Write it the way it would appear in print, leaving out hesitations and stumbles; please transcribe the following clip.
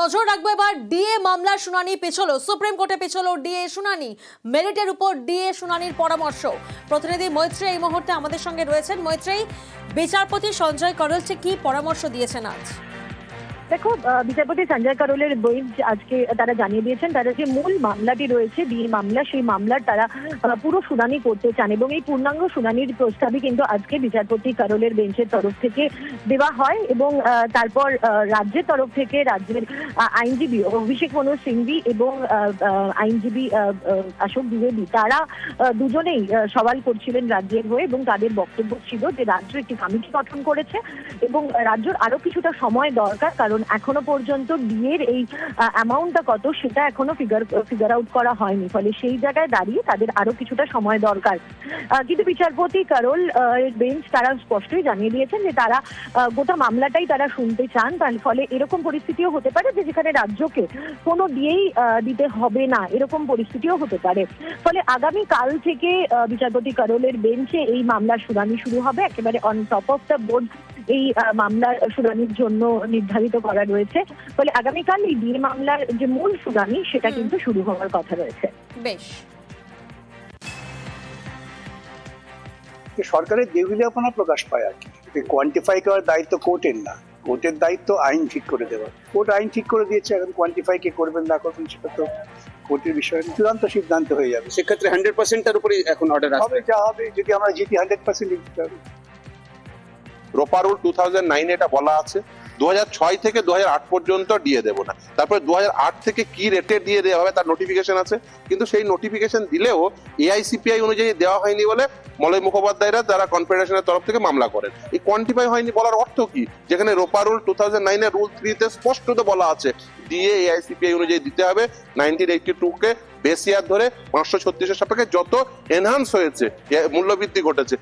নজর রাখবো এবার ডিএ মামলার শুনানি পেছলো, সুপ্রিম কোর্টে পেছলো ডিএ শুনানি, মেরিটের উপর ডিএ শুনানির পরামর্শ। প্রতিনিধি মৈত্রেয়ী এই মুহূর্তে আমাদের সঙ্গে রয়েছেন। মৈত্রেয়ী, বিচারপতি সঞ্জয় করল কি পরামর্শ দিয়েছেন আজ? দেখো, বিচারপতি সঞ্জয় করলের বেঞ্চ আজকে তারা জানিয়ে দিয়েছেন তারা যে মূল মামলাটি রয়েছে ডিএ মামলা, সেই মামলার তারা পুরো শুনানি করতে চান এবং এই পূর্ণাঙ্গ শুনানির প্রস্তাবই কিন্তু আজকে বিচারপতি করলের বেঞ্চের তরফ থেকে দেওয়া হয় এবং তারপর রাজ্যের তরফ থেকে রাজ্যের আইনজীবী অভিষেক মনু সিংভি এবং আইনজীবী অশোক দ্বিবেদী তারা দুজনেই সওয়াল করছিলেন রাজ্যের হয়ে এবং তাদের বক্তব্য ছিল যে রাজ্য একটি কমিটি গঠন করেছে এবং রাজ্যের আরো কিছুটা সময় দরকার, কারণ এখনো পর্যন্ত ডিএর এই অ্যামাউন্টটা কত সেটা এখনো ফিগার আউট করা হয়নি, ফলে সেই জায়গায় দাঁড়িয়ে তাদের আরো কিছুটা সময় দরকার। কিন্তু বিচারপতি করল বেঞ্চ তারা স্পষ্টই জানিয়ে দিয়েছেন যে তারা গোটা মামলাটাই তারা শুনতে চান, তার ফলে এরকম পরিস্থিতিও হতে পারে যে যেখানে রাজ্যকে কোনো ডিএই দিতে হবে না, এরকম পরিস্থিতিও হতে পারে। ফলে আগামী কাল থেকে বিচারপতি করলের বেঞ্চে এই মামলার শুনানি শুরু হবে, একেবারে on top of the board এই মামলার শুনানির জন্য নির্ধারিত করা রয়েছে। ফলে আগামীকাল এই ডিএ মামলার যে মূল শুনানি সেটা কিন্তু শুরু হওয়ার কথা রয়েছে। বেশ, সরকারের দেউলিয়াপনা প্রকাশ পায় আর কি। কোয়ান্টিফাই করার দায়িত্ব কোর্টের না, কোর্টের দায়িত্ব আইন ঠিক করে দেওয়া। কোর্ট আইন ঠিক করে দিয়েছে, এখন কোয়ান্টিফাই কে করবেন না করবেন সেটা তো কোর্টের বিষয়, চূড়ান্ত সিদ্ধান্ত হয়ে যাবে। সেক্ষেত্রে 100%-এর উপরে এখন অর্ডার আসবে, যা হবে যদি আমরা জিতি 100% দিতে হবে। রোপা রুল 2009 এটা বলা আছে 2006 থেকে 2008 পর্যন্ত দিয়ে দেবো না, তারপরে 2008 থেকে কি রেটে দিয়ে দেওয়া হবে তার নোটিফিকেশন আছে, কিন্তু সেই নোটিফিকেশন দিলেও এআইসিপিআই অনুযায়ী দেওয়া হয়নি বলে মলয় মুখোপাধ্যায়রা যারা কনফেডারেশনের তরফ থেকে মামলা করেন। এই কোয়ান্টিফাই হয়নি বলার অর্থ কি? যেখানে রোপা রুল 2009 রুল 3 তে স্পষ্টত বলা আছে দিয়ে এআইসিপিআই অনুযায়ী দিতে হবে। 1982 কে বেস ইয়ার ধরে 536 এর সাপেক্ষে যত এনহান্স হয়েছে, মূল্যবৃদ্ধি ঘটেছে,